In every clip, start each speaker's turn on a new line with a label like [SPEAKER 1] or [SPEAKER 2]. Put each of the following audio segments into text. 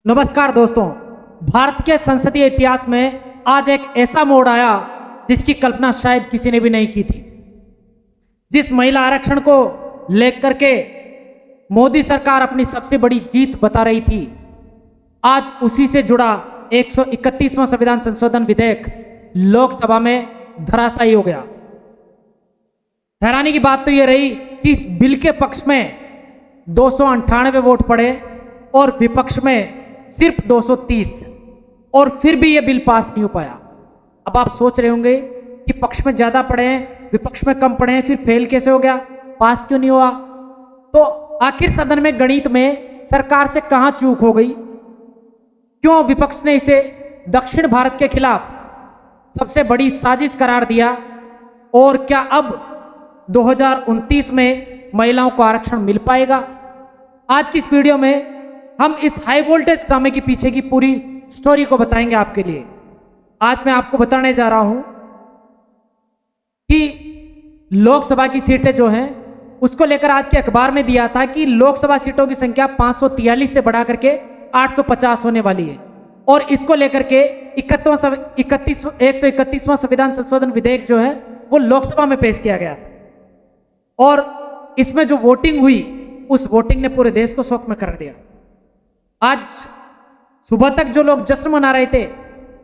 [SPEAKER 1] नमस्कार दोस्तों। भारत के संसदीय इतिहास में आज एक ऐसा मोड़ आया जिसकी कल्पना शायद किसी ने भी नहीं की थी। जिस महिला आरक्षण को लेकर के मोदी सरकार अपनी सबसे बड़ी जीत बता रही थी, आज उसी से जुड़ा 131वां संविधान संशोधन विधेयक लोकसभा में धराशायी हो गया। हैरानी की बात तो यह रही कि इस बिल के पक्ष में 298 वोट पड़े और विपक्ष में सिर्फ 230, और फिर भी यह बिल पास नहीं हो पाया। अब आप सोच रहे होंगे कि पक्ष में ज्यादा पड़े हैं, विपक्ष में कम पड़े हैं, फिर फेल कैसे हो गया, पास क्यों नहीं हुआ? तो आखिर सदन में गणित में सरकार से कहां चूक हो गई? क्यों विपक्ष ने इसे दक्षिण भारत के खिलाफ सबसे बड़ी साजिश करार दिया? और क्या अब 2029 में महिलाओं को आरक्षण मिल पाएगा? आज की इस वीडियो में हम इस हाई वोल्टेज ड्रामे के पीछे की पूरी स्टोरी को बताएंगे आपके लिए। आज मैं आपको बताने जा रहा हूं कि लोकसभा की सीटें जो हैं उसको लेकर आज के अखबार में दिया था कि लोकसभा सीटों की संख्या 543 से बढ़ा करके 850 होने वाली है, और इसको लेकर के 131वां संविधान संशोधन विधेयक जो है वो लोकसभा में पेश किया गया था। और इसमें जो वोटिंग हुई उस वोटिंग ने पूरे देश को शौक में कर दिया। आज सुबह तक जो लोग जश्न मना रहे थे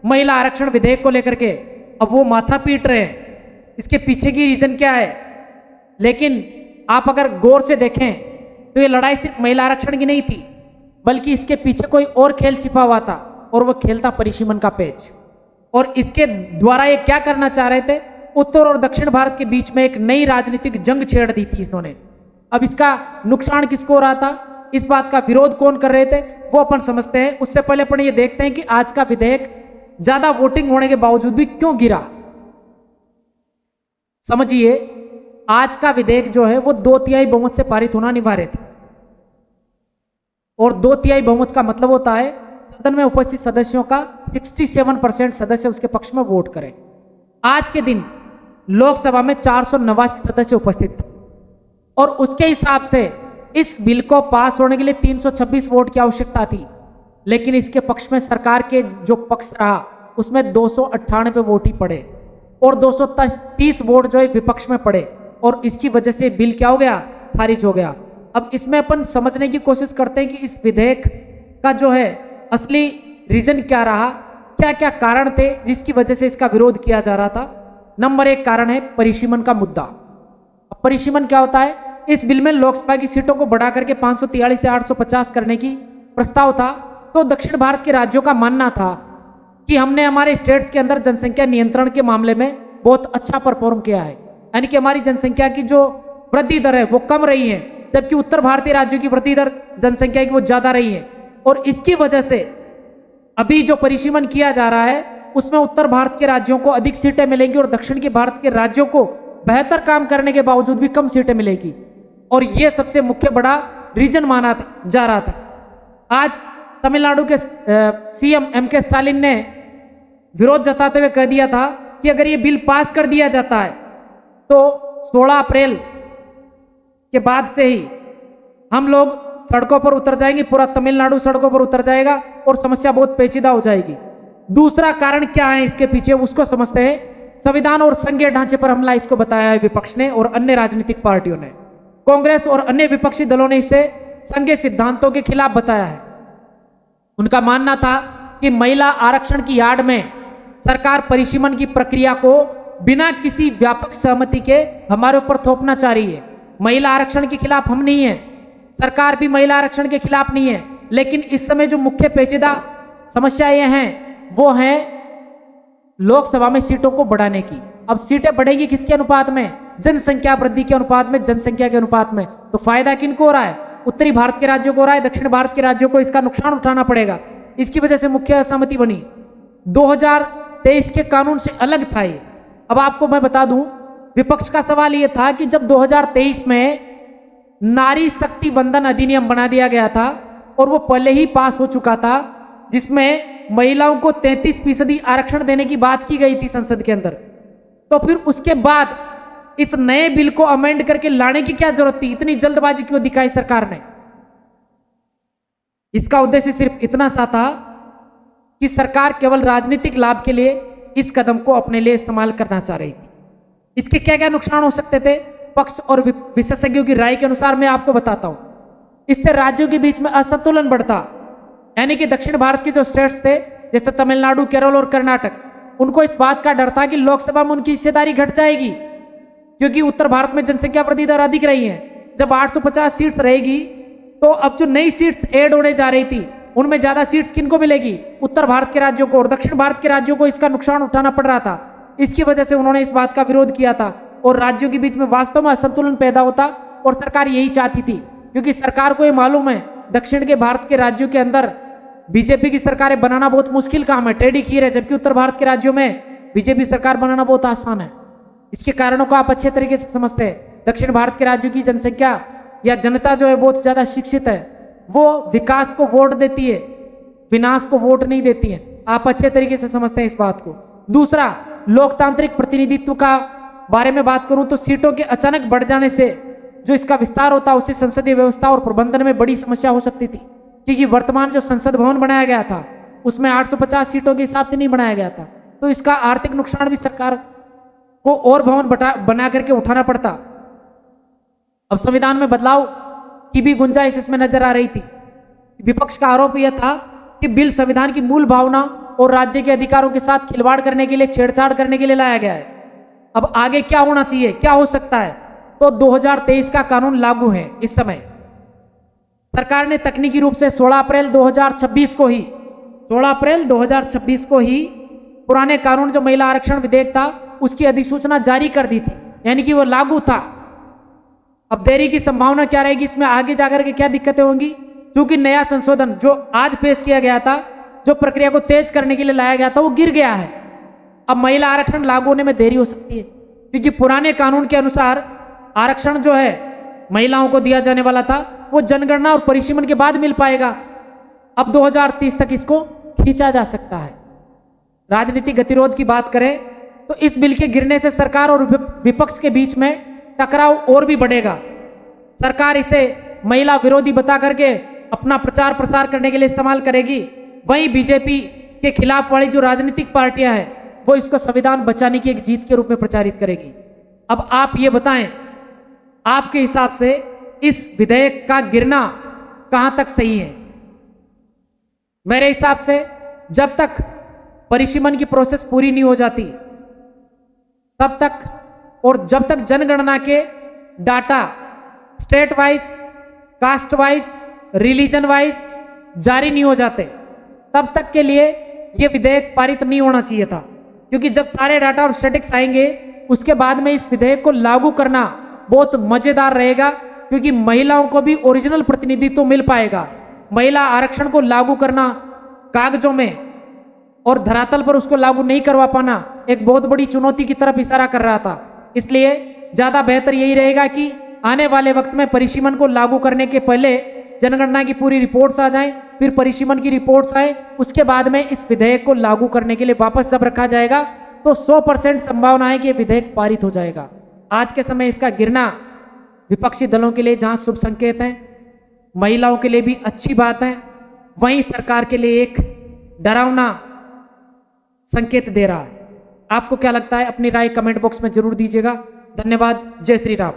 [SPEAKER 1] महिला आरक्षण विधेयक को लेकर के, अब वो माथा पीट रहे हैं इसके पीछे की रीजन क्या है। लेकिन आप अगर गौर से देखें तो ये लड़ाई सिर्फ महिला आरक्षण की नहीं थी, बल्कि इसके पीछे कोई और खेल छिपा हुआ था, और वो खेल था परिसीमन का पेच। और इसके द्वारा ये क्या करना चाह रहे थे? उत्तर और दक्षिण भारत के बीच में एक नई राजनीतिक जंग छेड़ दी थी इन्होंने। अब इसका नुकसान किसको हो रहा था, इस बात का विरोध कौन कर रहे थे, वो अपन समझते हैं। उससे पहले अपन ये देखते हैं कि आज का विधेयक ज्यादा वोटिंग होने के बावजूद भी क्यों गिरा। समझिए, आज का विधेयक जो है वो 2/3 बहुमत से पारित होना अनिवार्य था, और 2/3 बहुमत का मतलब होता है सदन में उपस्थित सदस्यों का 67% सदस्य उसके पक्ष में वोट करें। आज के दिन लोकसभा में 489 सदस्य उपस्थित थे, और उसके हिसाब से इस बिल को पास होने के लिए 326 वोट की आवश्यकता थी। लेकिन इसके पक्ष में सरकार के जो पक्ष रहा उसमें 298 वोट ही पड़े, और 230 वोट जो है विपक्ष में पड़े, और इसकी वजह से बिल क्या हो गया? खारिज हो गया। अब इसमें अपन समझने की कोशिश करते हैं कि इस विधेयक का जो है असली रीजन क्या रहा, क्या क्या कारण थे जिसकी वजह से इसका विरोध किया जा रहा था। नंबर 1 कारण है परिसीमन का मुद्दा। अब परिसीमन क्या होता है? इस बिल में लोकसभा की सीटों को बढ़ा करके 543 से 850 करने की प्रस्ताव था। तो दक्षिण भारत के राज्यों का मानना था कि हमने हमारे स्टेट्स के अंदर जनसंख्या नियंत्रण के मामले में बहुत अच्छा परफॉर्म किया है, यानी कि हमारी जनसंख्या की जो वृद्धि दर है वो कम रही है, जबकि उत्तर भारतीय राज्यों की वृद्धि दर जनसंख्या की वो ज्यादा रही है। और इसकी वजह से अभी जो परिसीमन किया जा रहा है उसमें उत्तर भारत के राज्यों को अधिक सीटें मिलेंगी, और दक्षिण के भारत के राज्यों को बेहतर काम करने के बावजूद भी कम सीटें मिलेगी। और यह सबसे मुख्य बड़ा रीजन माना जा रहा था। आज तमिलनाडु के सीएम MK स्टालिन ने विरोध जताते हुए कह दिया था कि अगर ये बिल पास कर दिया जाता है तो 16 अप्रैल के बाद से ही हम लोग सड़कों पर उतर जाएंगे, पूरा तमिलनाडु सड़कों पर उतर जाएगा और समस्या बहुत पेचीदा हो जाएगी। दूसरा कारण क्या है इसके पीछे, उसको समझते हैं। संविधान और संघीय ढांचे पर हमला इसको बताया है विपक्ष ने और अन्य राजनीतिक पार्टियों ने। कांग्रेस और अन्य विपक्षी दलों ने इसे संघीय सिद्धांतों के खिलाफ बताया है। उनका मानना था कि महिला आरक्षण की आड़ में सरकार परिसीमन की प्रक्रिया को बिना किसी व्यापक सहमति के हमारे ऊपर थोपना चाह रही है। महिला आरक्षण के खिलाफ हम नहीं है, सरकार भी महिला आरक्षण के खिलाफ नहीं है, लेकिन इस समय जो मुख्य पेचीदा समस्याएं हैं वो है लोकसभा में सीटों को बढ़ाने की। अब सीटें बढ़ेगी किसके अनुपात में? जनसंख्या वृद्धि के अनुपात में, जनसंख्या के अनुपात में। तो फायदा किनको हो रहा है? उत्तरी भारत के राज्यों को हो रहा है, दक्षिण भारत के राज्यों को इसका नुकसान उठाना पड़ेगा। इसकी वजह से मुख्य असहमति बनी। 2023 के कानून से अलग था ये। अब आपको मैं बता दूं, विपक्ष का सवाल ये था कि जब 2023 में नारी शक्ति वंदन अधिनियम बना दिया गया था और वो पहले ही पास हो चुका था, जिसमें महिलाओं को 33% आरक्षण देने की बात की गई थी संसद के अंदर, तो फिर उसके बाद इस नए बिल को अमेंड करके लाने की क्या जरूरत थी? इतनी जल्दबाजी क्यों दिखाई सरकार ने? इसका उद्देश्य सिर्फ इतना सा था कि सरकार केवल राजनीतिक लाभ के लिए इस कदम को अपने लिए इस्तेमाल करना चाह रही थी। इसके क्या क्या नुकसान हो सकते थे, पक्ष और विशेषज्ञों की राय के अनुसार मैं आपको बताता हूं। इससे राज्यों के बीच में असंतुलन बढ़ता, यानी कि दक्षिण भारत के जो स्टेट्स थे जैसे तमिलनाडु, केरल और कर्नाटक, उनको इस बात का डर था कि लोकसभा में उनकी हिस्सेदारी घट जाएगी, क्योंकि उत्तर भारत में जनसंख्या वृद्धि दर अधिक रही है। जब 850 सीट्स रहेगी तो अब जो नई सीट्स ऐड होने जा रही थी उनमें ज्यादा सीट्स किनको मिलेगी, उत्तर भारत के राज्यों को, और दक्षिण भारत के राज्यों को इसका नुकसान उठाना पड़ रहा था। इसकी वजह से उन्होंने इस बात का विरोध किया था और राज्यों के बीच में वास्तव में असंतुलन पैदा होता, और सरकार यही चाहती थी, क्योंकि सरकार को ये मालूम है दक्षिण के भारत के राज्यों के अंदर बीजेपी की सरकारें बनाना बहुत मुश्किल काम है, टेढ़ी खीर है, जबकि उत्तर भारत के राज्यों में बीजेपी सरकार बनाना बहुत आसान है। इसके कारणों को आप अच्छे तरीके से समझते हैं। दक्षिण भारत के राज्यों की जनसंख्या या जनता जो है बहुत ज्यादा शिक्षित है, वो विकास को वोट देती है, विनाश को वोट नहीं देती है। आप अच्छे तरीके से समझते हैं इस बात को। दूसरा, लोकतांत्रिक प्रतिनिधित्व का बारे में बात करूं तो सीटों के अचानक बढ़ जाने से जो इसका विस्तार होता है उससे संसदीय व्यवस्था और प्रबंधन में बड़ी समस्या हो सकती थी, क्योंकि वर्तमान जो संसद भवन बनाया गया था उसमें 850 सीटों के हिसाब से नहीं बनाया गया था, तो इसका आर्थिक नुकसान भी सरकार को और भवन बना करके उठाना पड़ता। अब संविधान में बदलाव की भी गुंजाइश इसमें नजर आ रही थी। विपक्ष का आरोप यह था कि बिल संविधान की मूल भावना और राज्य के अधिकारों के साथ खिलवाड़ करने के लिए, छेड़छाड़ करने के लिए लाया गया है। अब आगे क्या होना चाहिए, क्या हो सकता है, तो 2023 का कानून लागू है। इस समय सरकार ने तकनीकी रूप से 16 अप्रैल 2026 को ही पुराने कानून जो महिला आरक्षण विधेयक था उसकी अधिसूचना जारी कर दी थी, यानी कि वो लागू था। अब देरी की संभावना क्या रहेगी, इसमें आगे जाकर के क्या दिक्कतें होंगी, क्योंकि नया संशोधन जो आज पेश किया गया था, जो प्रक्रिया को तेज करने के लिए लाया गया था, वो गिर गया है। अब महिला आरक्षण लागू होने में देरी हो सकती है, क्योंकि पुराने कानून के अनुसार आरक्षण जो है महिलाओं को दिया जाने वाला था वो जनगणना और परिसीमन के बाद मिल पाएगा। अब 2030 तक इसको खींचा जा सकता है। राजनीतिक गतिरोध की बात करें तो इस बिल के गिरने से सरकार और विपक्ष के बीच में टकराव और भी बढ़ेगा। सरकार इसे महिला विरोधी बता करके अपना प्रचार प्रसार करने के लिए इस्तेमाल करेगी, वहीं बीजेपी के खिलाफ वाली जो राजनीतिक पार्टियां हैं वो इसको संविधान बचाने की एक जीत के रूप में प्रचारित करेगी। अब आप ये बताएं, आपके हिसाब से इस विधेयक का गिरना कहां तक सही है? मेरे हिसाब से जब तक परिसीमन की प्रोसेस पूरी नहीं हो जाती तब तक, और जब तक जनगणना के data state wise, caste wise, religion wise जारी नहीं हो जाते, तब तक के लिए यह विधेयक पारित नहीं होना चाहिए था। क्योंकि जब सारे डाटा और स्टैटिक्स आएंगे उसके बाद में इस विधेयक को लागू करना बहुत मजेदार रहेगा, क्योंकि महिलाओं को भी ओरिजिनल प्रतिनिधित्व मिल पाएगा। महिला आरक्षण को लागू करना कागजों में और धरातल पर उसको लागू नहीं करवा पाना एक बहुत बड़ी चुनौती की तरफ इशारा कर रहा था। इसलिए ज्यादा बेहतर यही रहेगा कि आने वाले वक्त में परिसीमन को लागू करने के पहले जनगणना की पूरी रिपोर्ट्स आ जाएं, फिर परिसीमन की रिपोर्ट्स आए, उसके बाद में इस विधेयक को लागू करने के लिए वापस जब रखा जाएगा तो 100% संभावना है कि यह विधेयक पारित हो जाएगा। आज के समय इसका गिरना विपक्षी दलों के लिए जहां शुभ संकेत है, महिलाओं के लिए भी अच्छी बात है, वहीं सरकार के लिए एक डरावना संकेत दे रहा है। आपको क्या लगता है? अपनी राय कमेंट बॉक्स में जरूर दीजिएगा। धन्यवाद। जय श्री राम।